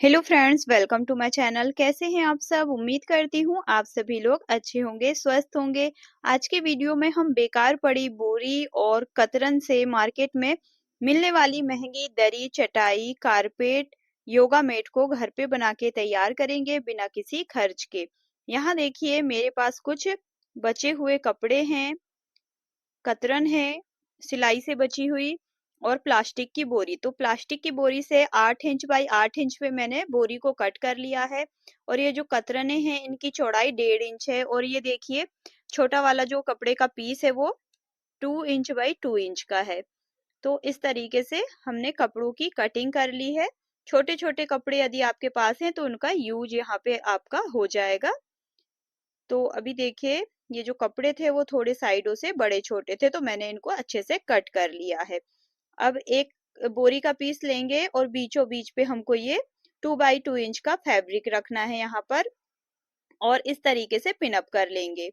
Hello friends, welcome to my channel. कैसे हैं आप सब? उम्मीद करती हूँ आप सभी लोग अच्छे होंगे, स्वस्थ होंगे। आज के वीडियो में हम बेकार पड़ी बोरी और कतरन से मार्केट में मिलने वाली महंगी दरी, चटाई, कारपेट, योगा मैट को घर पे बना के तैयार करेंगे बिना किसी खर्च के। यहाँ देखिए मेरे पास कुछ बचे हुए कपड़े हैं, कतरन है, सिलाई से बची हुई और प्लास्टिक की बोरी। तो प्लास्टिक की बोरी से 8 इंच बाई 8 इंच पे मैंने बोरी को कट कर लिया है। और ये जो कतरने हैं इनकी चौड़ाई 1.5 इंच है। और ये देखिए छोटा वाला जो कपड़े का पीस है वो 2 इंच बाई 2 इंच का है। तो इस तरीके से हमने कपड़ों की कटिंग कर ली है। छोटे छोटे कपड़े यदि आपके पास हैं तो उनका यूज यहाँ पे आपका हो जाएगा। तो अभी देखिए ये जो कपड़े थे वो थोड़े साइडों से बड़े छोटे थे, तो मैंने इनको अच्छे से कट कर लिया है। अब एक बोरी का पीस लेंगे और बीचों बीच पे हमको ये 2 बाई 2 इंच का फैब्रिक रखना है यहाँ पर, और इस तरीके से पिन अप कर लेंगे।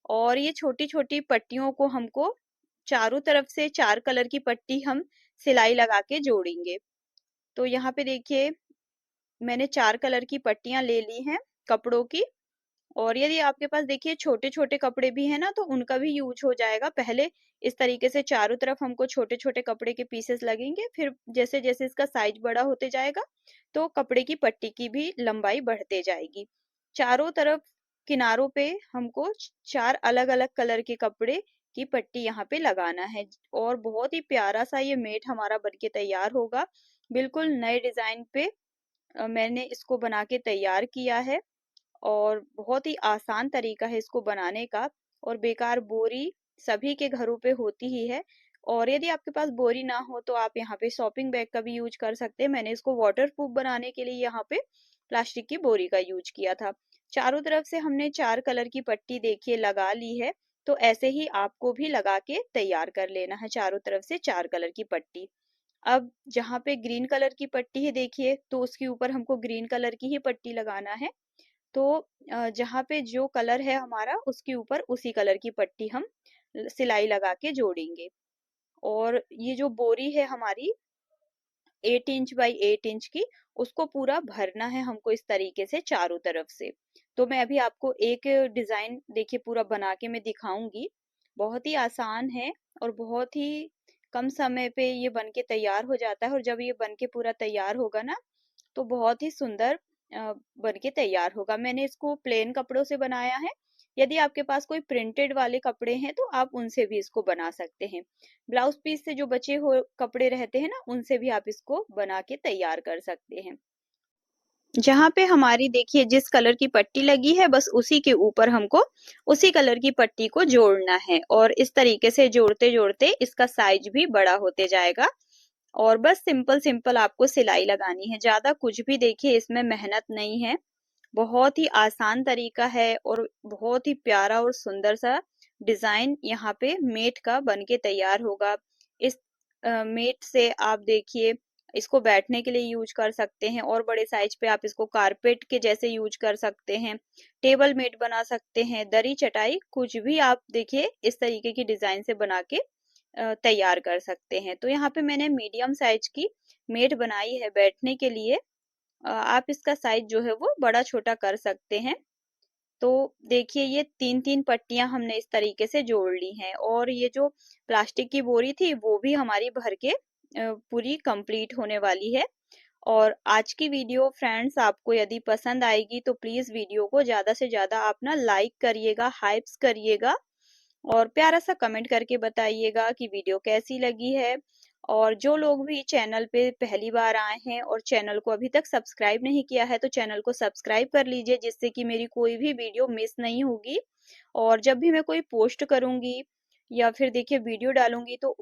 और ये छोटी छोटी पट्टियों को हमको चारों तरफ से 4 कलर की पट्टी हम सिलाई लगा के जोड़ेंगे। तो यहाँ पे देखिए मैंने 4 कलर की पट्टियां ले ली हैं कपड़ों की। और यदि आपके पास देखिए छोटे छोटे कपड़े भी है ना तो उनका भी यूज हो जाएगा। पहले इस तरीके से चारों तरफ हमको छोटे छोटे कपड़े के पीसेस लगेंगे, फिर जैसे जैसे इसका साइज बड़ा होते जाएगा तो कपड़े की पट्टी की भी लंबाई बढ़ते जाएगी। चारों तरफ किनारों पे हमको 4 अलग अलग कलर के कपड़े की पट्टी यहाँ पे लगाना है। और बहुत ही प्यारा सा ये मेट हमारा बनके तैयार होगा। बिल्कुल नए डिजाइन पे मैंने इसको बना के तैयार किया है। और बहुत ही आसान तरीका है इसको बनाने का। और बेकार बोरी सभी के घरों पे होती ही है। और यदि आपके पास बोरी ना हो तो आप यहाँ पे शॉपिंग बैग का भी यूज कर सकते हैं। मैंने इसको वाटर प्रूफ बनाने के लिए यहाँ पे प्लास्टिक की बोरी का यूज किया था। चारों तरफ से हमने 4 कलर की पट्टी देखिए लगा ली है। तो ऐसे ही आपको भी लगा के तैयार कर लेना है, चारों तरफ से 4 कलर की पट्टी। अब जहाँ पे ग्रीन कलर की पट्टी है देखिए तो उसके ऊपर हमको ग्रीन कलर की ही पट्टी लगाना है। तो जहाँ पे जो कलर है हमारा उसके ऊपर उसी कलर की पट्टी हम सिलाई लगा के जोड़ेंगे। और ये जो बोरी है हमारी 8 इंच बाई 8 इंच की, उसको पूरा भरना है हमको इस तरीके से चारों तरफ से। तो मैं अभी आपको एक डिजाइन देखिए पूरा बना के मैं दिखाऊंगी। बहुत ही आसान है और बहुत ही कम समय पे ये बन के तैयार हो जाता है। और जब ये बन के पूरा तैयार होगा ना तो बहुत ही सुंदर बन के तैयार होगा। मैंने इसको प्लेन कपड़ों से बनाया है। यदि आपके पास कोई प्रिंटेड वाले कपड़े हैं तो आप उनसे भी इसको बना सकते हैं। ब्लाउज पीस से जो बचे हुए कपड़े रहते हैं ना उनसे भी आप इसको बना के तैयार कर सकते हैं। जहाँ पे हमारी देखिए जिस कलर की पट्टी लगी है बस उसी के ऊपर हमको उसी कलर की पट्टी को जोड़ना है। और इस तरीके से जोड़ते जोड़ते इसका साइज भी बड़ा होते जाएगा। और बस सिंपल सिंपल आपको सिलाई लगानी है, ज्यादा कुछ भी देखिए इसमें मेहनत नहीं है। बहुत ही आसान तरीका है और बहुत ही प्यारा और सुंदर सा डिजाइन यहाँ पे मेट का बनके तैयार होगा। इस मेट से आप देखिए इसको बैठने के लिए यूज कर सकते हैं, और बड़े साइज पे आप इसको कारपेट के जैसे यूज कर सकते हैं, टेबल मेट बना सकते हैं, दरी चटाई कुछ भी आप देखिए इस तरीके की डिजाइन से बना के तैयार कर सकते हैं। तो यहाँ पे मैंने मीडियम साइज की मेट बनाई है बैठने के लिए। आप इसका साइज जो है वो बड़ा छोटा कर सकते हैं। तो देखिए ये 3-3 पट्टियां हमने इस तरीके से जोड़ ली हैं। और ये जो प्लास्टिक की बोरी थी वो भी हमारी भर के पूरी कंप्लीट होने वाली है। और आज की वीडियो फ्रेंड्स आपको यदि पसंद आएगी तो प्लीज वीडियो को ज्यादा से ज्यादा आप ना लाइक करिएगा, हाइप्स करिएगा और प्यारा सा कमेंट करके बताइएगा कि वीडियो कैसी लगी है। और जो लोग भी चैनल पे पहली बार आए हैं और चैनल को अभी तक सब्सक्राइब नहीं किया है तो चैनल को सब्सक्राइब कर लीजिए, जिससे कि मेरी कोई भी वीडियो मिस नहीं होगी। और जब भी मैं कोई पोस्ट करूंगी या फिर देखिए वीडियो डालूंगी तो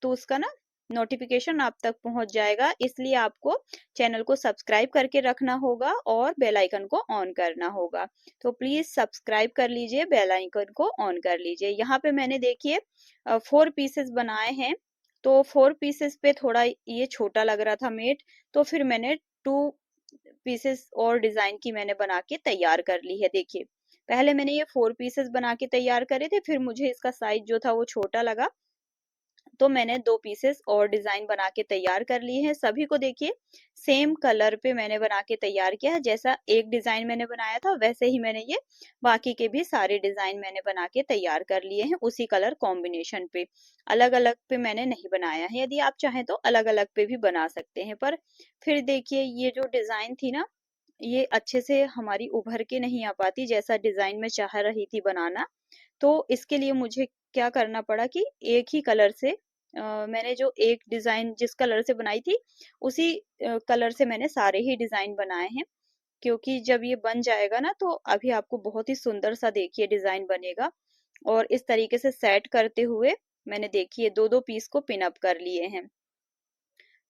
उसका ना नोटिफिकेशन आप तक पहुंच जाएगा। इसलिए आपको चैनल को सब्सक्राइब करके रखना होगा और बेल आइकन को ऑन करना होगा। तो प्लीज सब्सक्राइब कर लीजिए, बेल आइकन को ऑन कर लीजिए। यहाँ पे मैंने देखिए 4 पीसेस बनाए हैं। तो 4 पीसेस पे थोड़ा ये छोटा लग रहा था मेट, तो फिर मैंने 2 पीसेस और डिजाइन की मैंने बना के तैयार कर ली है। देखिए पहले मैंने ये 4 पीसेस बना के तैयार करे थे, फिर मुझे इसका साइज जो था वो छोटा लगा तो मैंने 2 पीसेस और डिज़ाइन बना के तैयार कर लिए हैं। सभी को देखिए सेम कलर पे मैंने बना के तैयार किया है। जैसा एक डिज़ाइन मैंने बनाया था वैसे ही मैंने ये बाकी के भी सारे डिज़ाइन मैंने बना के तैयार कर लिए हैं उसी कलर कॉम्बिनेशन पे। अलग-अलग पे मैंने नहीं बनाया है। यदि आप चाहें तो अलग-अलग पे भी बना सकते हैं। पर फिर देखिए ये जो डिज़ाइन थी ना, ये अच्छे से हमारी उभर के नहीं आ पाती जैसा डिज़ाइन मैं चाह रही थी बनाना। तो इसके लिए मुझे क्या करना पड़ा कि एक ही कलर से मैंने जो एक डिज़ाइन जिस कलर से बनाई थी उसी कलर से मैंने सारे ही डिज़ाइन बनाए हैं, क्योंकि जब ये बन जाएगा ना तो अभी आपको बहुत ही सुंदर सा देखिए डिज़ाइन बनेगा। और इस तरीके से सेट करते हुए मैंने देखिए दो दो पीस को पिन अप कर लिए हैं।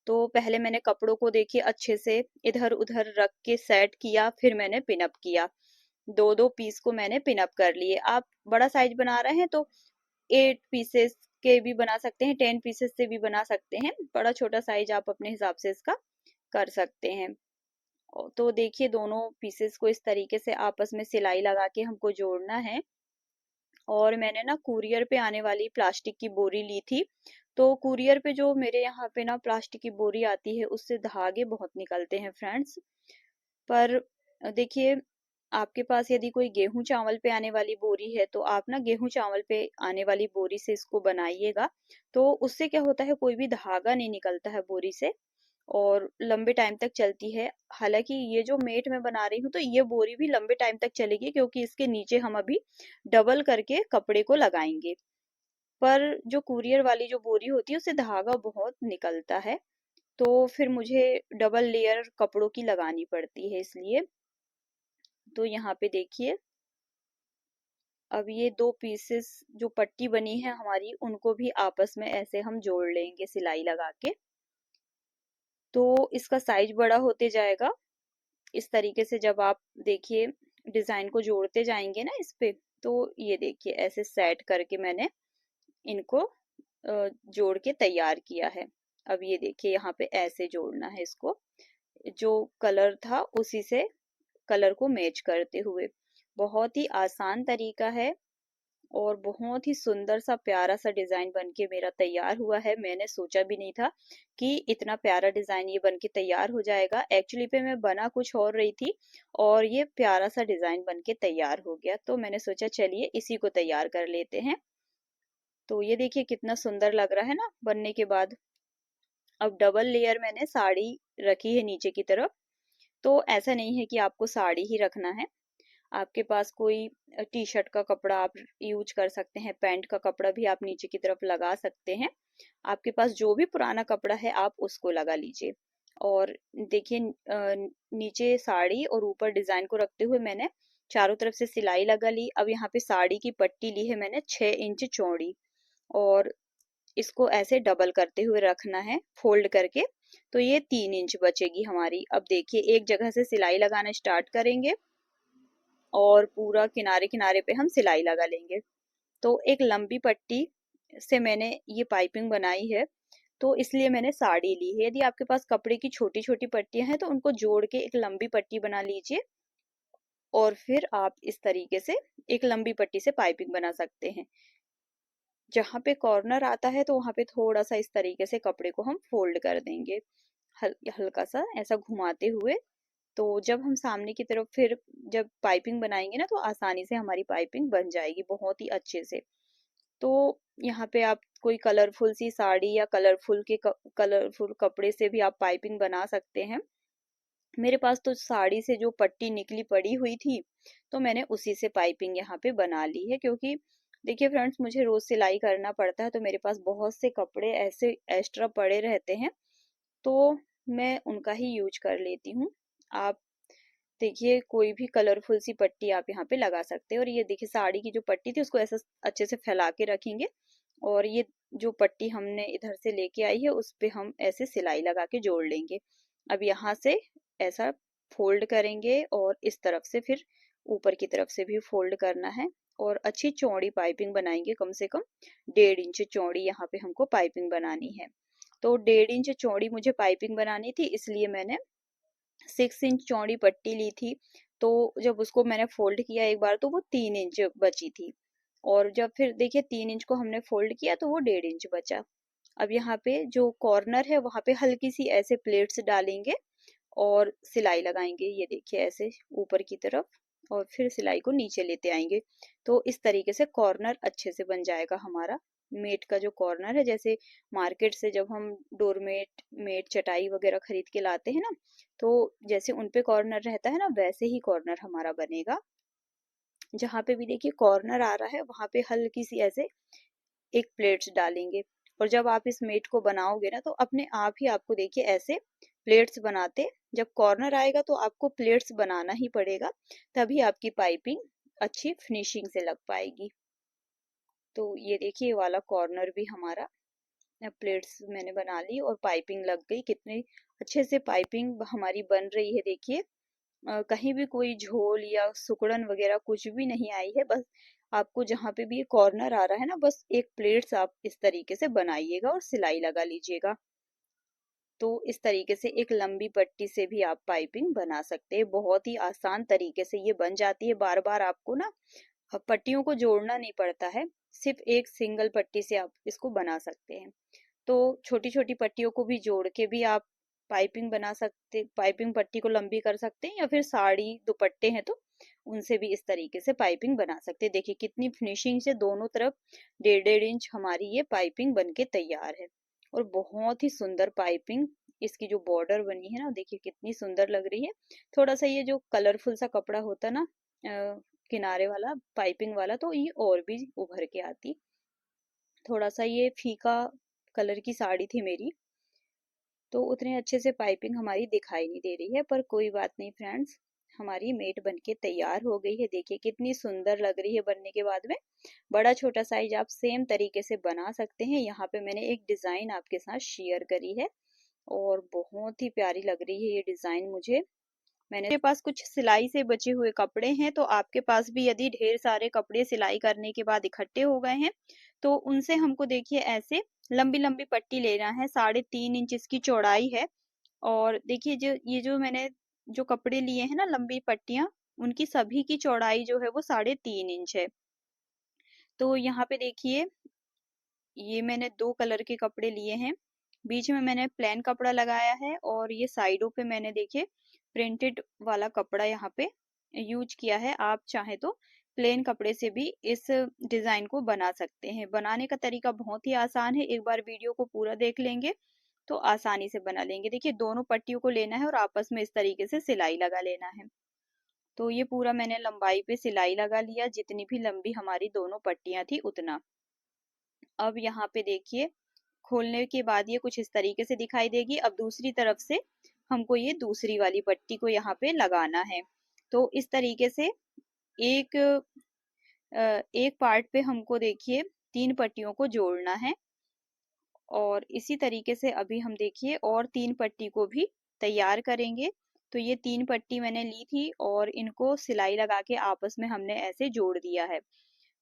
तो पहले मैंने कपड़ों को देखिए अच्छे से इधर उधर रख के सेट किया, फिर मैंने पिन अप किया। दो दो पीस को मैंने पिन अप कर लिए। आप बड़ा साइज बना रहे हैं तो 8 पीसेस के भी बना सकते हैं, 10 पीसेस से भी बना सकते हैं। बड़ा छोटा साइज आप अपने हिसाब से इसका कर सकते हैं। तो देखिए दोनों पीसेस को इस तरीके से आपस में सिलाई लगा के हमको जोड़ना है। और मैंने ना कुरियर पे आने वाली प्लास्टिक की बोरी ली थी। तो कुरियर पे जो मेरे यहाँ पे ना प्लास्टिक की बोरी आती है उससे धागे बहुत निकलते हैं फ्रेंड्स। पर देखिए आपके पास यदि कोई गेहूं चावल पे आने वाली बोरी है तो आप ना गेहूं चावल पे आने वाली बोरी से इसको बनाइएगा। तो उससे क्या होता है, कोई भी धागा नहीं निकलता है बोरी से और लंबे टाइम तक चलती है। हालांकि ये जो मेट मैं बना रही हूँ तो ये बोरी भी लंबे टाइम तक चलेगी, क्योंकि इसके नीचे हम अभी डबल करके कपड़े को लगाएंगे। पर जो कुरियर वाली जो बोरी होती है उससे धागा बहुत निकलता है, तो फिर मुझे डबल लेयर कपड़ों की लगानी पड़ती है इसलिए। तो यहाँ पे देखिए अब ये दो पीसेस जो पट्टी बनी है हमारी उनको भी आपस में ऐसे हम जोड़ लेंगे सिलाई लगा के। तो इसका साइज बड़ा होते जाएगा इस तरीके से। जब आप देखिए डिजाइन को जोड़ते जाएंगे ना इस पे, तो ये देखिए ऐसे सेट करके मैंने इनको जोड़ के तैयार किया है। अब ये देखिए यहाँ पे ऐसे जोड़ना है इसको, जो कलर था उसी से कलर को मैच करते हुए। बहुत ही आसान तरीका है और बहुत ही सुंदर सा प्यारा सा डिजाइन बनके मेरा तैयार हुआ है। मैंने सोचा भी नहीं था कि इतना प्यारा डिजाइन ये बनके तैयार हो जाएगा। एक्चुअली पे मैं बना कुछ और रही थी और ये प्यारा सा डिजाइन बनके तैयार हो गया, तो मैंने सोचा चलिए इसी को तैयार कर लेते हैं। तो ये देखिए कितना सुंदर लग रहा है ना बनने के बाद। अब डबल लेयर मैंने साड़ी रखी है नीचे की तरफ। तो ऐसा नहीं है कि आपको साड़ी ही रखना है, आपके पास कोई टी शर्ट का कपड़ा आप यूज कर सकते हैं, पैंट का कपड़ा भी आप नीचे की तरफ लगा सकते हैं। आपके पास जो भी पुराना कपड़ा है आप उसको लगा लीजिए। और देखिए नीचे साड़ी और ऊपर डिजाइन को रखते हुए मैंने चारों तरफ से सिलाई लगा ली। अब यहाँ पे साड़ी की पट्टी ली है मैंने 6 इंच चौड़ी, और इसको ऐसे डबल करते हुए रखना है फोल्ड करके। तो ये 3 इंच बचेगी हमारी। अब देखिए एक जगह से सिलाई लगाना स्टार्ट करेंगे और पूरा किनारे किनारे पे हम सिलाई लगा लेंगे। तो एक लंबी पट्टी से मैंने ये पाइपिंग बनाई है, तो इसलिए मैंने साड़ी ली है। यदि आपके पास कपड़े की छोटी छोटी पट्टियां हैं तो उनको जोड़ के एक लंबी पट्टी बना लीजिए, और फिर आप इस तरीके से एक लंबी पट्टी से पाइपिंग बना सकते हैं। जहाँ पे कॉर्नर आता है तो वहां पे थोड़ा सा इस तरीके से कपड़े को हम फोल्ड कर देंगे, हल्का सा ऐसा घुमाते हुए। तो जब हम सामने की तरफ फिर जब पाइपिंग बनाएंगे ना तो आसानी से हमारी पाइपिंग बन जाएगी बहुत ही अच्छे से। तो यहाँ पे आप कोई कलरफुल सी साड़ी या कलरफुल कपड़े से भी आप पाइपिंग बना सकते हैं। मेरे पास तो साड़ी से जो पट्टी निकली पड़ी हुई थी तो मैंने उसी से पाइपिंग यहाँ पे बना ली है। क्योंकि देखिए फ्रेंड्स मुझे रोज सिलाई करना पड़ता है तो मेरे पास बहुत से कपड़े ऐसे एक्स्ट्रा पड़े रहते हैं, तो मैं उनका ही यूज कर लेती हूँ। आप देखिए कोई भी कलरफुल सी पट्टी आप यहाँ पे लगा सकते हैं। और ये देखिए साड़ी की जो पट्टी थी उसको ऐसा अच्छे से फैला के रखेंगे, और ये जो पट्टी हमने इधर से लेके आई है उस पे हम ऐसे सिलाई लगा के जोड़ लेंगे। अब यहाँ से ऐसा फोल्ड करेंगे और इस तरफ से फिर ऊपर की तरफ से भी फोल्ड करना है, और अच्छी चौड़ी पाइपिंग बनाएंगे। कम से कम 1.5 इंच चौड़ी यहाँ पे हमको पाइपिंग बनानी है। तो 1.5 इंच चौड़ी मुझे पाइपिंग बनानी थी, इसलिए मैंने 6 इंच चौड़ी पट्टी ली थी। तो जब उसको मैंने फोल्ड किया एक बार तो वो 3 इंच बची थी, और जब फिर देखिए 3 इंच को हमने फोल्ड किया तो वो 1.5 इंच बचा। अब यहाँ पे जो कॉर्नर है वहाँ पे हल्की सी ऐसे प्लेट्स डालेंगे और सिलाई लगाएंगे। ये देखिए ऐसे ऊपर की तरफ, और फिर सिलाई को नीचे लेते आएंगे। तो इस तरीके से कॉर्नर अच्छे से बन जाएगा हमारा। मेट का जो कॉर्नर है, जैसे मार्केट से जब हम डोरमेट मेट चटाई वगैरह खरीद के लाते हैं ना, तो जैसे उनपे कॉर्नर रहता है ना, वैसे ही कॉर्नर हमारा बनेगा। जहाँ पे भी देखिए कॉर्नर आ रहा है वहां पे हल्की सी ऐसे एक प्लेट्स डालेंगे। और जब आप इस मेट को बनाओगे ना, तो अपने आप ही आपको देखिए ऐसे प्लेट्स बनाते, जब कॉर्नर आएगा तो आपको प्लेट्स बनाना ही पड़ेगा, तभी आपकी पाइपिंग अच्छी फिनिशिंग से लग पाएगी। तो ये देखिए वाला कॉर्नर भी हमारा प्लेट्स मैंने बना ली और पाइपिंग लग गई। कितने अच्छे से पाइपिंग हमारी बन रही है देखिए। कहीं भी कोई झोल या सिकुड़न वगैरह कुछ भी नहीं आई है। बस आपको जहाँ पे भी कॉर्नर आ रहा है ना, बस एक प्लेट्स आप इस तरीके से बनाइएगा और सिलाई लगा लीजिएगा। तो इस तरीके से एक लंबी पट्टी से भी आप पाइपिंग बना सकते हैं। बहुत ही आसान तरीके से ये बन जाती है। बार बार आपको ना पट्टियों को जोड़ना नहीं पड़ता है, सिर्फ एक सिंगल पट्टी से आप इसको बना सकते हैं। तो छोटी छोटी पट्टियों को भी जोड़ के भी आप पाइपिंग बना सकते, पाइपिंग पट्टी को लंबी कर सकते हैं, या फिर साड़ी दुपट्टे हैं तो उनसे भी इस तरीके से पाइपिंग बना सकते हैं। देखिए कितनी फिनिशिंग से दोनों तरफ 1.5-1.5 इंच हमारी ये पाइपिंग बन के तैयार है। और बहुत ही सुंदर पाइपिंग, इसकी जो बॉर्डर बनी है ना, देखिए कितनी सुंदर लग रही है। थोड़ा सा ये जो कलरफुल सा कपड़ा होता ना किनारे वाला पाइपिंग वाला, तो ये और भी उभर के आती। थोड़ा सा ये फीका कलर की साड़ी थी मेरी, तो उतने अच्छे से पाइपिंग हमारी दिखाई नहीं दे रही है। पर कोई बात नहीं फ्रेंड्स, हमारी मेट बनके तैयार हो गई है। देखिए कितनी सुंदर लग रही है बनने के बाद में। बड़ा छोटा साइज आप सेम तरीके से बना सकते हैं। यहाँ पे मैंने एक डिजाइन आपके साथ शेयर करी है और बहुत ही प्यारी लग रही है ये डिजाइन मुझे। मेरे पास कुछ सिलाई से बचे हुए कपड़े हैं, तो आपके पास भी यदि ढेर सारे कपड़े सिलाई करने के बाद इकट्ठे हो गए हैं, तो उनसे हमको देखिए ऐसे लंबी लंबी पट्टी लेना है। 3.5 इंच इसकी चौड़ाई है। और देखिए जो ये जो मैंने जो कपड़े लिए हैं ना लंबी पट्टियां, उनकी सभी की चौड़ाई जो है वो 3.5 इंच है। तो यहाँ पे देखिए ये मैंने 2 कलर के कपड़े लिए हैं। बीच में मैंने प्लेन कपड़ा लगाया है और ये साइडों पे मैंने देखिए प्रिंटेड वाला कपड़ा यहाँ पे यूज किया है। आप चाहे तो प्लेन कपड़े से भी इस डिजाइन को बना सकते हैं। बनाने का तरीका बहुत ही आसान है। एक बार वीडियो को पूरा देख लेंगे तो आसानी से बना लेंगे। देखिए दोनों पट्टियों को लेना है और आपस में इस तरीके से सिलाई लगा लेना है। तो ये पूरा मैंने लंबाई पे सिलाई लगा लिया, जितनी भी लंबी हमारी दोनों पट्टियां थी उतना। अब यहाँ पे देखिए खोलने के बाद ये कुछ इस तरीके से दिखाई देगी। अब दूसरी तरफ से हमको ये दूसरी वाली पट्टी को यहाँ पे लगाना है। तो इस तरीके से एक एक पार्ट पे हमको देखिए 3 पट्टियों को जोड़ना है। और इसी तरीके से अभी हम देखिए और 3 पट्टी को भी तैयार करेंगे। तो ये 3 पट्टी मैंने ली थी और इनको सिलाई लगा के आपस में हमने ऐसे जोड़ दिया है।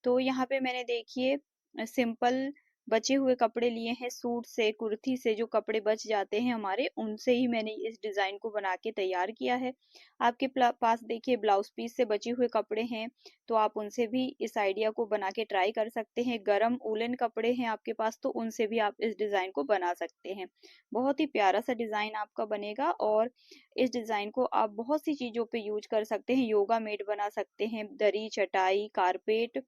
तो यहाँ पे मैंने देखिए सिंपल बचे हुए कपड़े लिए हैं। सूट से कुर्ती से जो कपड़े बच जाते हैं हमारे, उनसे ही मैंने इस डिजाइन को बना के तैयार किया है। आपके पास देखिए ब्लाउज पीस से बचे हुए कपड़े हैं, तो आप उनसे भी इस आइडिया को बना के ट्राई कर सकते हैं। गरम उलन कपड़े हैं आपके पास, तो उनसे भी आप इस डिजाइन को बना सकते हैं। बहुत ही प्यारा सा डिजाइन आपका बनेगा। और इस डिजाइन को आप बहुत सी चीजों पे यूज कर सकते हैं। योगा मैट बना सकते हैं, दरी चटाई कारपेट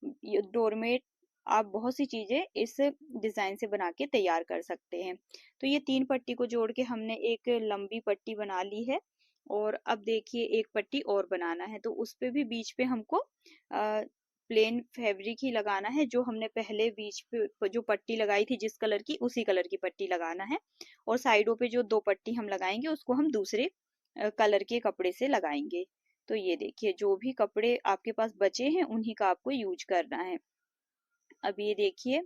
डोरमेट, आप बहुत सी चीजें इस डिजाइन से बना के तैयार कर सकते हैं। तो ये 3 पट्टी को जोड़ के हमने एक लंबी पट्टी बना ली है। और अब देखिए एक पट्टी और बनाना है, तो उस पे भी बीच पे हमको प्लेन फैब्रिक ही लगाना है। जो हमने पहले बीच पे जो पट्टी लगाई थी जिस कलर की, उसी कलर की पट्टी लगाना है। और साइडों पे जो 2 पट्टी हम लगाएंगे उसको हम दूसरे कलर के कपड़े से लगाएंगे। तो ये देखिए जो भी कपड़े आपके पास बचे हैं उन्हीं का आपको यूज करना है। अब ये देखिए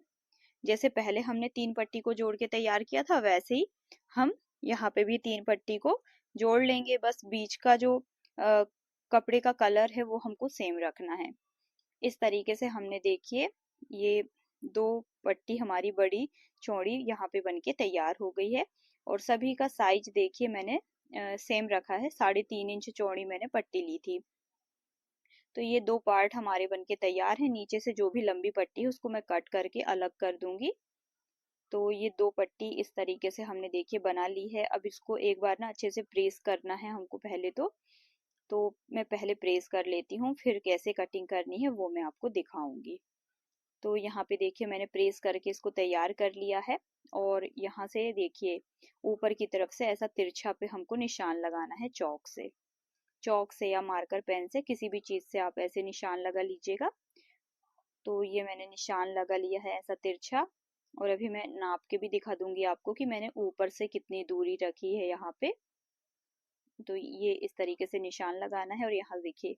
जैसे पहले हमने 3 पट्टी को जोड़ के तैयार किया था, वैसे ही हम यहाँ पे भी 3 पट्टी को जोड़ लेंगे। बस बीच का जो कपड़े का कलर है वो हमको सेम रखना है। इस तरीके से हमने देखिए ये 2 पट्टी हमारी बड़ी चौड़ी यहाँ पे बनके तैयार हो गई है। और सभी का साइज देखिए मैंने सेम रखा है। 3.5 इंच चौड़ी मैंने पट्टी ली थी। तो ये 2 पार्ट हमारे बनके तैयार हैं। नीचे से जो भी लंबी पट्टी है उसको मैं कट करके अलग कर दूंगी। तो ये 2 पट्टी इस तरीके से हमने देखिए बना ली है। अब इसको एक बार ना अच्छे से प्रेस करना है हमको पहले तो मैं पहले प्रेस कर लेती हूँ, फिर कैसे कटिंग करनी है वो मैं आपको दिखाऊंगी। तो यहाँ पे देखिए मैंने प्रेस करके इसको तैयार कर लिया है और यहाँ से देखिए ऊपर की तरफ से ऐसा तिरछा पे हमको निशान लगाना है चौक से या मार्कर पेन से, किसी भी चीज से आप ऐसे निशान लगा लीजिएगा। तो ये मैंने निशान लगा लिया है ऐसा तिरछा, और अभी मैं नाप के भी दिखा दूंगी आपको कि मैंने ऊपर से कितनी दूरी रखी है यहाँ पे। तो ये इस तरीके से निशान लगाना है और यहाँ देखिए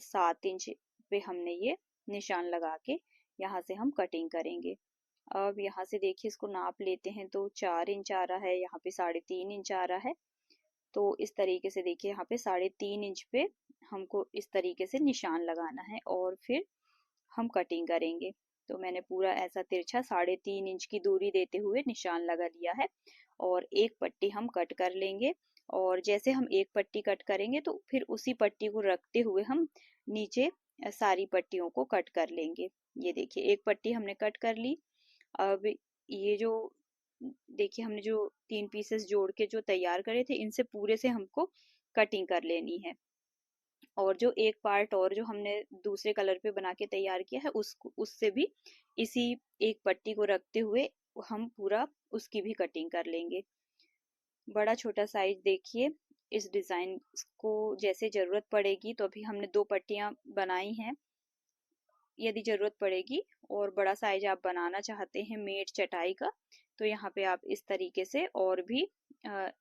7 इंच पे हमने ये निशान लगा के यहाँ से हम कटिंग करेंगे। अब यहाँ से देखिए इसको नाप लेते हैं तो 4 इंच आ रहा है, यहाँ पे 3.5 इंच आ रहा है। तो इस तरीके से देखिए यहाँ पे 3.5 इंच पे हमको इस तरीके से निशान लगाना है और फिर हम कटिंग करेंगे। तो मैंने पूरा ऐसा तिरछा 3.5 इंच की दूरी देते हुए निशान लगा लिया है और एक पट्टी हम कट कर लेंगे। और जैसे हम एक पट्टी कट करेंगे तो फिर उसी पट्टी को रखते हुए हम नीचे सारी पट्टियों को कट कर लेंगे। ये देखिए एक पट्टी हमने कट कर ली। अब ये जो देखिए हमने जो 3 पीसेस जोड़ के जो तैयार करे थे, इनसे पूरे से हमको कटिंग कर लेनी है। और जो एक पार्ट और जो हमने दूसरे कलर पे बना के तैयार किया है उससे भी इसी एक पट्टी को रखते हुए हम पूरा उसकी भी कटिंग कर लेंगे। बड़ा छोटा साइज देखिए, इस डिजाइन को जैसे जरूरत पड़ेगी, तो अभी हमने 2 पट्टियां बनाई हैं, यदि जरूरत पड़ेगी और बड़ा साइज आप बनाना चाहते हैं मेट चटाई का, तो यहाँ पे आप इस तरीके से और भी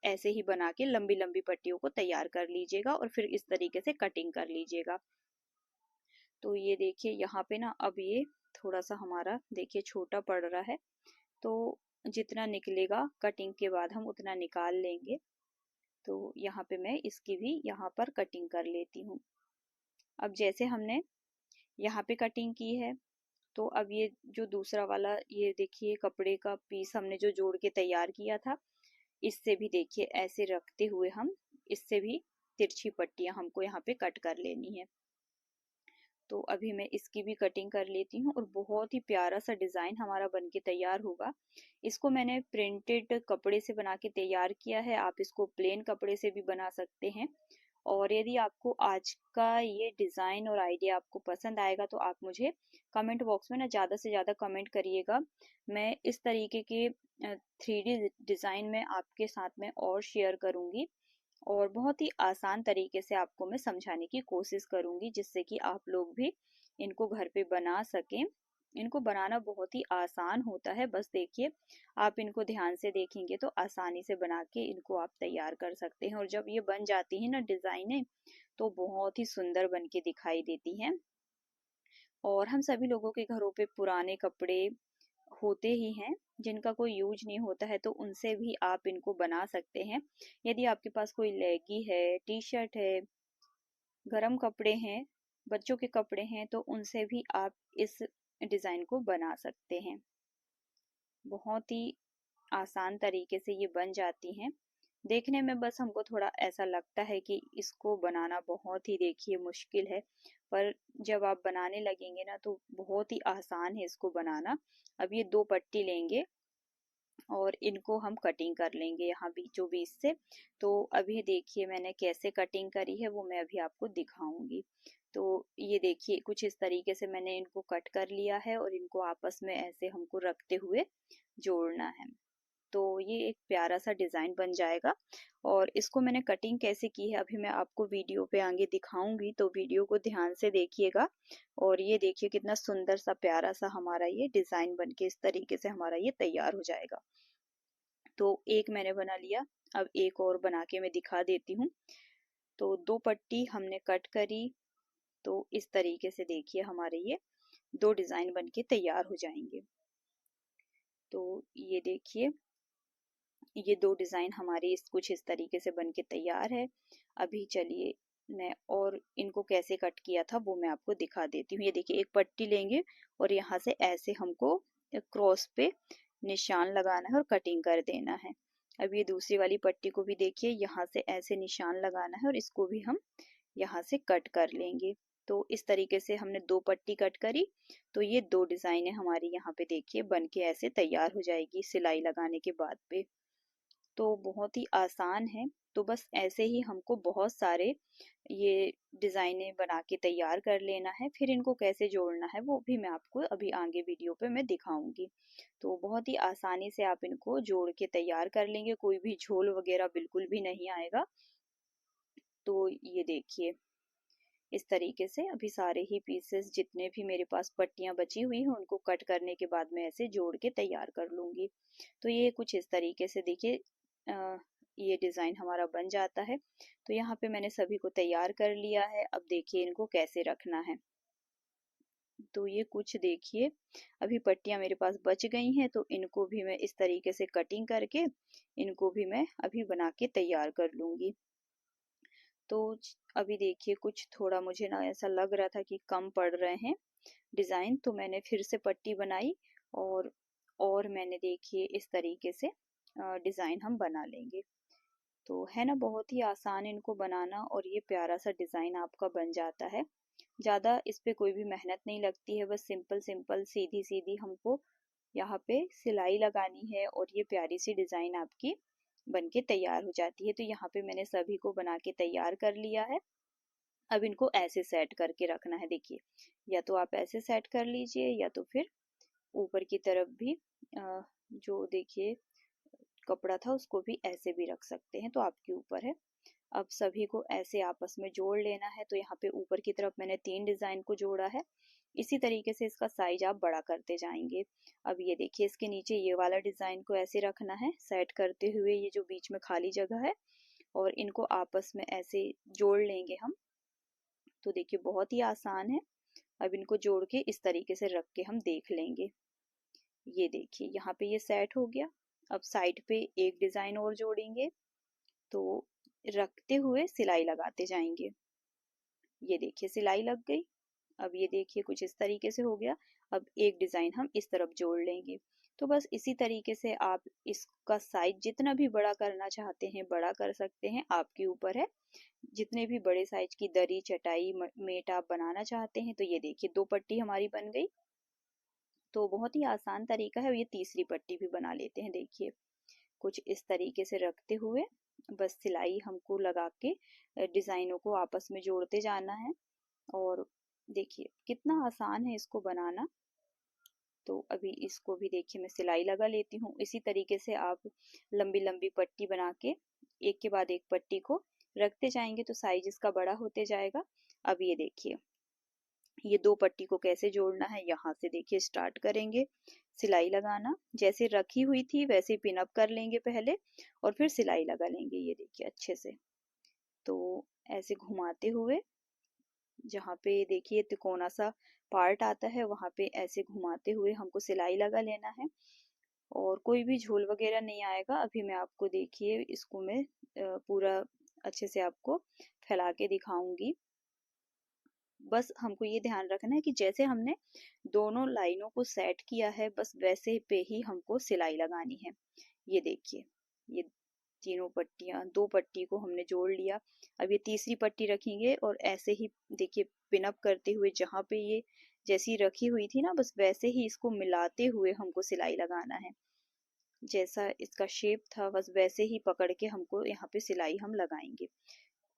ऐसे ही बना के लंबी लंबी पट्टियों को तैयार कर लीजिएगा और फिर इस तरीके से कटिंग कर लीजिएगा। तो ये देखिए यहाँ पे ना अब ये थोड़ा सा हमारा देखिए छोटा पड़ रहा है, तो जितना निकलेगा कटिंग के बाद हम उतना निकाल लेंगे। तो यहाँ पे मैं इसकी भी यहाँ पर कटिंग कर लेती हूँ। अब जैसे हमने यहाँ पे कटिंग की है, तो अब ये जो दूसरा वाला ये देखिए कपड़े का पीस हमने जो जोड़ के तैयार किया था, इससे भी देखिए ऐसे रखते हुए हम इससे भी तिरछी पट्टियां हमको यहाँ पे कट कर लेनी है। तो अभी मैं इसकी भी कटिंग कर लेती हूँ और बहुत ही प्यारा सा डिजाइन हमारा बनके तैयार होगा। इसको मैंने प्रिंटेड कपड़े से बना के तैयार किया है, आप इसको प्लेन कपड़े से भी बना सकते हैं। और यदि आपको आज का ये डिजाइन और आइडिया आपको पसंद आएगा तो आप मुझे कमेंट बॉक्स में ना ज्यादा से ज्यादा कमेंट करिएगा। मैं इस तरीके के 3D डिजाइन में आपके साथ में और शेयर करूंगी और बहुत ही आसान तरीके से आपको मैं समझाने की कोशिश करूंगी, जिससे कि आप लोग भी इनको घर पे बना सकें। इनको बनाना बहुत ही आसान होता है, बस देखिए आप इनको ध्यान से देखेंगे तो आसानी से बना के इनको आप तैयार कर सकते हैं। और जब ये बन जाती है ना डिजाइनें, तो बहुत ही सुंदर बन के दिखाई देती हैं। और हम सभी लोगों के घरों पे पुराने कपड़े होते ही हैं जिनका कोई यूज नहीं होता है, तो उनसे भी आप इनको बना सकते हैं। यदि आपके पास कोई लेगी है, टी शर्ट है, गरम कपड़े हैं, बच्चों के कपड़े हैं, तो उनसे भी आप इस डिजाइन को बना सकते हैं। बहुत ही आसान तरीके से ये बन जाती हैं। देखने में बस हमको थोड़ा ऐसा लगता है कि इसको बनाना बहुत ही देखिए मुश्किल है, पर जब आप बनाने लगेंगे ना तो बहुत ही आसान है इसको बनाना। अब ये 2 पट्टी लेंगे और इनको हम कटिंग कर लेंगे यहाँ बीचों बीच से। तो अभी देखिए मैंने कैसे कटिंग करी है वो मैं अभी आपको दिखाऊंगी। तो ये देखिए कुछ इस तरीके से मैंने इनको कट कर लिया है और इनको आपस में ऐसे हमको रखते हुए जोड़ना है। तो ये एक प्यारा सा डिजाइन बन जाएगा। और इसको मैंने कटिंग कैसे की है अभी मैं आपको वीडियो पे आगे दिखाऊंगी, तो वीडियो को ध्यान से देखिएगा। और ये देखिए कितना सुंदर सा प्यारा सा हमारा ये डिजाइन बन के इस तरीके से हमारा ये तैयार हो जाएगा। तो एक मैंने बना लिया, अब एक और बना के मैं दिखा देती हूँ। तो 2 पट्टी हमने कट करी, तो इस तरीके से देखिए हमारे ये 2 डिजाइन बन के तैयार हो जाएंगे। तो ये देखिए ये 2 डिजाइन हमारे कुछ इस तरीके से बन के तैयार है। अभी चलिए मैं और इनको कैसे कट किया था वो मैं आपको दिखा देती हूँ। ये देखिए एक पट्टी लेंगे और यहाँ से ऐसे हमको क्रॉस पे निशान लगाना है और कटिंग कर देना है। अब ये दूसरी वाली पट्टी को भी देखिए यहाँ से ऐसे निशान लगाना है और इसको भी हम यहाँ से कट कर लेंगे। तो इस तरीके से हमने 2 पट्टी कट करी, तो ये 2 डिज़ाइनें हमारी यहाँ पे देखिए बन के ऐसे तैयार हो जाएगी सिलाई लगाने के बाद पे। तो बहुत ही आसान है। तो बस ऐसे ही हमको बहुत सारे ये डिज़ाइनें बना के तैयार कर लेना है। फिर इनको कैसे जोड़ना है वो भी मैं आपको अभी आगे वीडियो पे मैं दिखाऊंगी। तो बहुत ही आसानी से आप इनको जोड़ के तैयार कर लेंगे, कोई भी झोल वगैरह बिल्कुल भी नहीं आएगा। तो ये देखिए इस तरीके से अभी सारे ही पीसेस जितने भी मेरे पास पट्टियां बची हुई हैं उनको कट करने के बाद मैं ऐसे जोड़ के तैयार कर लूंगी। तो ये कुछ इस तरीके से देखिए ये डिज़ाइन हमारा बन जाता है। तो यहाँ पे मैंने सभी को तैयार कर लिया है। अब देखिए इनको कैसे रखना है। तो ये कुछ देखिए अभी पट्टियां मेरे पास बच गई हैं, तो इनको भी मैं इस तरीके से कटिंग करके इनको भी मैं अभी बना के तैयार कर लूंगी। तो अभी देखिए कुछ थोड़ा मुझे ना ऐसा लग रहा था कि कम पड़ रहे हैं डिज़ाइन, तो मैंने फिर से पट्टी बनाई और मैंने देखिए इस तरीके से डिज़ाइन हम बना लेंगे। तो है ना बहुत ही आसान इनको बनाना, और ये प्यारा सा डिज़ाइन आपका बन जाता है। ज़्यादा इस पे कोई भी मेहनत नहीं लगती है, बस सिंपल सिंपल सीधी सीधी हमको यहाँ पे सिलाई लगानी है और ये प्यारी सी डिज़ाइन आपकी बन के तैयार हो जाती है। तो यहाँ पे मैंने सभी को बना के तैयार कर लिया है। अब इनको ऐसे सेट करके रखना है। देखिए या तो आप ऐसे सेट कर लीजिए या तो फिर ऊपर की तरफ भी जो देखिए कपड़ा था उसको भी ऐसे भी रख सकते हैं, तो आपके ऊपर है। अब सभी को ऐसे आपस में जोड़ लेना है। तो यहाँ पे ऊपर की तरफ मैंने 3 डिज़ाइन को जोड़ा है। इसी तरीके से इसका साइज आप बड़ा करते जाएंगे। अब ये देखिए इसके नीचे ये वाला डिज़ाइन को ऐसे रखना है सेट करते हुए, ये जो बीच में खाली जगह है, और इनको आपस में ऐसे जोड़ लेंगे हम। तो देखिए बहुत ही आसान है। अब इनको जोड़ के इस तरीके से रख के हम देख लेंगे। ये देखिए यहाँ पे ये सेट हो गया। अब साइड पे एक डिज़ाइन और जोड़ेंगे, तो रखते हुए सिलाई लगाते जाएंगे। ये देखिए सिलाई लग गई। अब ये देखिए कुछ इस तरीके से हो गया। अब एक डिज़ाइन हम इस तरफ जोड़ लेंगे। तो बस इसी तरीके से आप इसका साइज जितना भी बड़ा करना चाहते हैं बड़ा कर सकते हैं, आपके ऊपर है। जितने भी बड़े साइज की दरी चटाई मेट आप बनाना चाहते हैं। तो ये देखिए 2 पट्टी हमारी बन गई। तो बहुत ही आसान तरीका है। ये तीसरी पट्टी भी बना लेते हैं। देखिए कुछ इस तरीके से रखते हुए बस सिलाई हमको लगा के डिज़ाइनों को आपस में जोड़ते जाना है। और देखिए कितना आसान है इसको बनाना। तो अभी इसको भी देखिए मैं सिलाई लगा लेती हूँ। इसी तरीके से आप लंबी लंबी पट्टी बना के एक के बाद एक पट्टी को रखते जाएंगे, तो साइज इसका बड़ा होते जाएगा। अब ये देखिए ये 2 पट्टी को कैसे जोड़ना है, यहाँ से देखिए स्टार्ट करेंगे सिलाई लगाना। जैसे रखी हुई थी वैसे पिन अप कर लेंगे पहले, और फिर सिलाई लगा लेंगे। ये देखिए अच्छे से। तो ऐसे घुमाते हुए जहाँ पे देखिए तिकोना सा पार्ट आता है वहाँ पे ऐसे घुमाते हुए हमको सिलाई लगा लेना है, और कोई भी झोल वगैरह नहीं आएगा। अभी मैं आपको देखिए इसको मैं पूरा अच्छे से आपको फैला के दिखाऊंगी। बस हमको ये ध्यान रखना है कि जैसे हमने दोनों लाइनों को सेट किया है बस वैसे पे ही हमको सिलाई लगानी है। ये देखिए ये तीनों पट्टियां 2 पट्टी को हमने जोड़ लिया। अब ये तीसरी पट्टी रखेंगे और ऐसे ही देखिए पिन अप करते हुए जहाँ पे ये जैसी रखी हुई थी ना बस वैसे ही इसको मिलाते हुए हमको सिलाई लगाना है। जैसा इसका शेप था बस वैसे ही पकड़ के हमको यहाँ पे सिलाई हम लगाएंगे।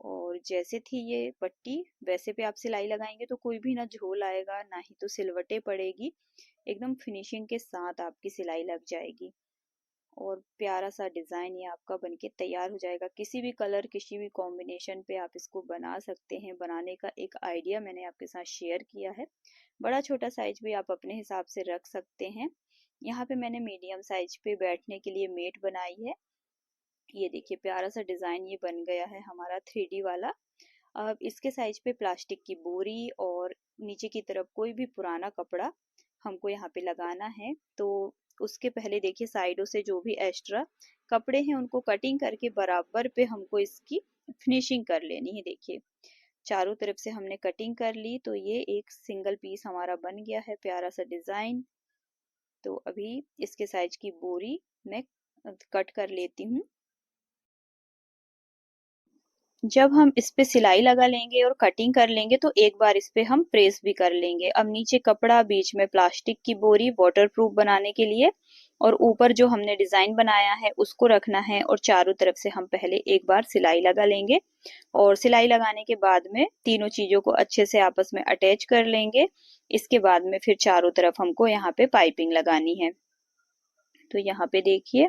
और जैसे थी ये पट्टी वैसे पे आप सिलाई लगाएंगे तो कोई भी ना झोल आएगा ना ही तो सिलवटें पड़ेगी। एकदम फिनिशिंग के साथ आपकी सिलाई लग जाएगी, और प्यारा सा डिज़ाइन ये आपका बनके तैयार हो जाएगा। किसी भी कलर किसी भी कॉम्बिनेशन पे आप इसको बना सकते हैं। बनाने का एक आइडिया मैंने आपके साथ शेयर किया है। बड़ा छोटा साइज भी आप अपने हिसाब से रख सकते हैं। यहाँ पे मैंने मीडियम साइज पे बैठने के लिए मेट बनाई है। ये देखिए प्यारा सा डिज़ाइन ये बन गया है हमारा 3D वाला। अब इसके साइज पे प्लास्टिक की बोरी और नीचे की तरफ कोई भी पुराना कपड़ा हमको यहाँ पे लगाना है। तो उसके पहले देखिए साइडों से जो भी एक्स्ट्रा कपड़े हैं उनको कटिंग करके बराबर पे हमको इसकी फिनिशिंग कर लेनी है। देखिए चारों तरफ से हमने कटिंग कर ली, तो ये एक सिंगल पीस हमारा बन गया है प्यारा सा डिज़ाइन। तो अभी इसके साइज की बोरी मैं कट कर लेती हूँ। जब हम इस पे सिलाई लगा लेंगे और कटिंग कर लेंगे तो एक बार इस पे हम प्रेस भी कर लेंगे। अब नीचे कपड़ा, बीच में प्लास्टिक की बोरी वाटरप्रूफ बनाने के लिए, और ऊपर जो हमने डिजाइन बनाया है उसको रखना है, और चारों तरफ से हम पहले एक बार सिलाई लगा लेंगे। और सिलाई लगाने के बाद में तीनों चीजों को अच्छे से आपस में अटैच कर लेंगे। इसके बाद में फिर चारों तरफ हमको यहाँ पे पाइपिंग लगानी है। तो यहाँ पे देखिए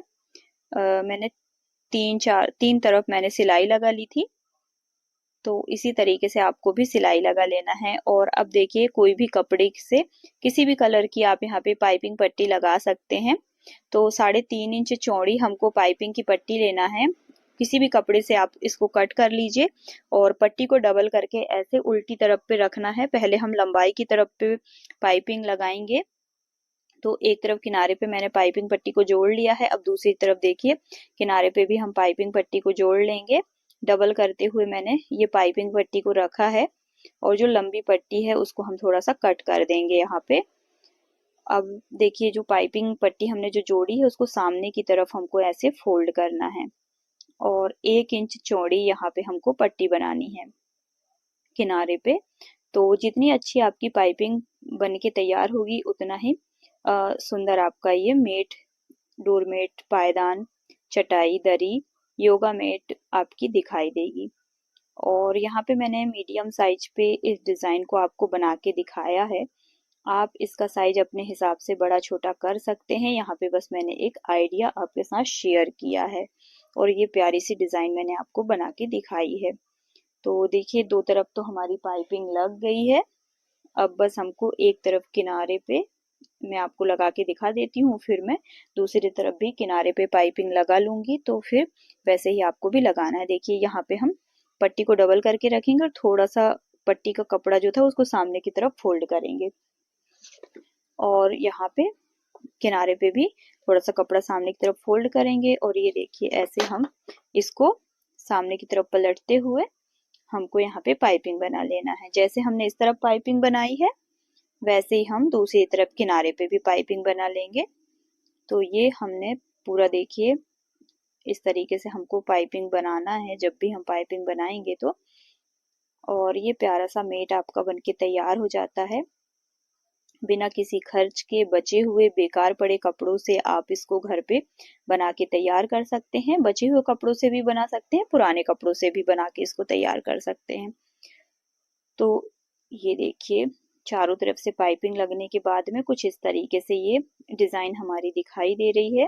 मैंने तीन तरफ मैंने सिलाई लगा ली थी। तो इसी तरीके से आपको भी सिलाई लगा लेना है। और अब देखिए कोई भी कपड़े से किसी भी कलर की आप यहाँ पे पाइपिंग पट्टी लगा सकते हैं। तो 3.5 इंच चौड़ी हमको पाइपिंग की पट्टी लेना है। किसी भी कपड़े से आप इसको कट कर लीजिए और पट्टी को डबल करके ऐसे उल्टी तरफ पे रखना है। पहले हम लंबाई की तरफ पे पाइपिंग लगाएंगे। तो एक तरफ किनारे पे मैंने पाइपिंग पट्टी को जोड़ लिया है। अब दूसरी तरफ देखिए किनारे पे भी हम पाइपिंग पट्टी को जोड़ लेंगे। डबल करते हुए मैंने ये पाइपिंग पट्टी को रखा है, और जो लंबी पट्टी है उसको हम थोड़ा सा कट कर देंगे यहाँ पे। अब देखिए जो पाइपिंग पट्टी हमने जो जोड़ी है उसको सामने की तरफ हमको ऐसे फोल्ड करना है, और 1 इंच चौड़ी यहाँ पे हमको पट्टी बनानी है किनारे पे। तो जितनी अच्छी आपकी पाइपिंग बन के तैयार होगी उतना ही सुंदर आपका ये मेट, डोरमेट, पायदान, चटाई, दरी, योगा मेट आपकी दिखाई देगी। और यहाँ पे मैंने मीडियम साइज पे इस डिज़ाइन को आपको बना के दिखाया है। आप इसका साइज अपने हिसाब से बड़ा छोटा कर सकते हैं। यहाँ पे बस मैंने एक आइडिया आपके साथ शेयर किया है, और ये प्यारी सी डिज़ाइन मैंने आपको बना के दिखाई है। तो देखिए दो तरफ तो हमारी पाइपिंग लग गई है। अब बस हमको एक तरफ किनारे पे मैं आपको लगा के दिखा देती हूँ, फिर मैं दूसरी तरफ भी किनारे पे पाइपिंग लगा लूंगी। तो फिर वैसे ही आपको भी लगाना है। देखिए यहाँ पे हम पट्टी को डबल करके रखेंगे और थोड़ा सा पट्टी का कपड़ा जो था उसको सामने की तरफ फोल्ड करेंगे, और यहाँ पे किनारे पे भी थोड़ा सा कपड़ा सामने की तरफ फोल्ड करेंगे। और ये देखिए ऐसे हम इसको सामने की तरफ पलटते हुए हमको यहाँ पे पाइपिंग बना लेना है। जैसे हमने इस तरफ पाइपिंग बनाई है वैसे ही हम दूसरी तरफ किनारे पे भी पाइपिंग बना लेंगे। तो ये हमने पूरा देखिए इस तरीके से हमको पाइपिंग बनाना है जब भी हम पाइपिंग बनाएंगे तो। और ये प्यारा सा मेट आपका बनके तैयार हो जाता है। बिना किसी खर्च के बचे हुए बेकार पड़े कपड़ों से आप इसको घर पे बना के तैयार कर सकते हैं। बचे हुए कपड़ों से भी बना सकते हैं, पुराने कपड़ों से भी बना के इसको तैयार कर सकते हैं। तो ये देखिए चारों तरफ से पाइपिंग लगने के बाद में कुछ इस तरीके से ये डिजाइन हमारी दिखाई दे रही है।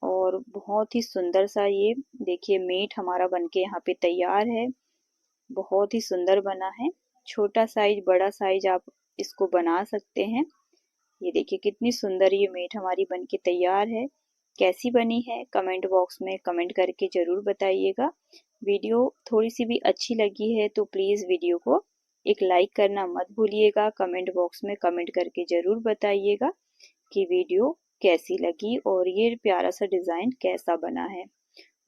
और बहुत ही सुंदर सा ये देखिए मेट हमारा बनके यहाँ पे तैयार है। बहुत ही सुंदर बना है। छोटा साइज, बड़ा साइज आप इसको बना सकते हैं। ये देखिए कितनी सुंदर ये मेट हमारी बनके तैयार है। कैसी बनी है कमेंट बॉक्स में कमेंट करके जरूर बताइएगा। वीडियो थोड़ी सी भी अच्छी लगी है तो प्लीज वीडियो को एक लाइक करना मत भूलिएगा। कमेंट बॉक्स में कमेंट करके जरूर बताइएगा कि वीडियो कैसी लगी और ये प्यारा सा डिजाइन कैसा बना है।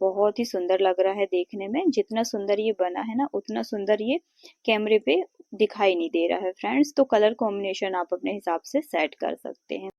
बहुत ही सुंदर लग रहा है देखने में। जितना सुंदर ये बना है ना उतना सुंदर ये कैमरे पे दिखाई नहीं दे रहा है फ्रेंड्स। तो कलर कॉम्बिनेशन आप अपने हिसाब से सेट कर सकते हैं।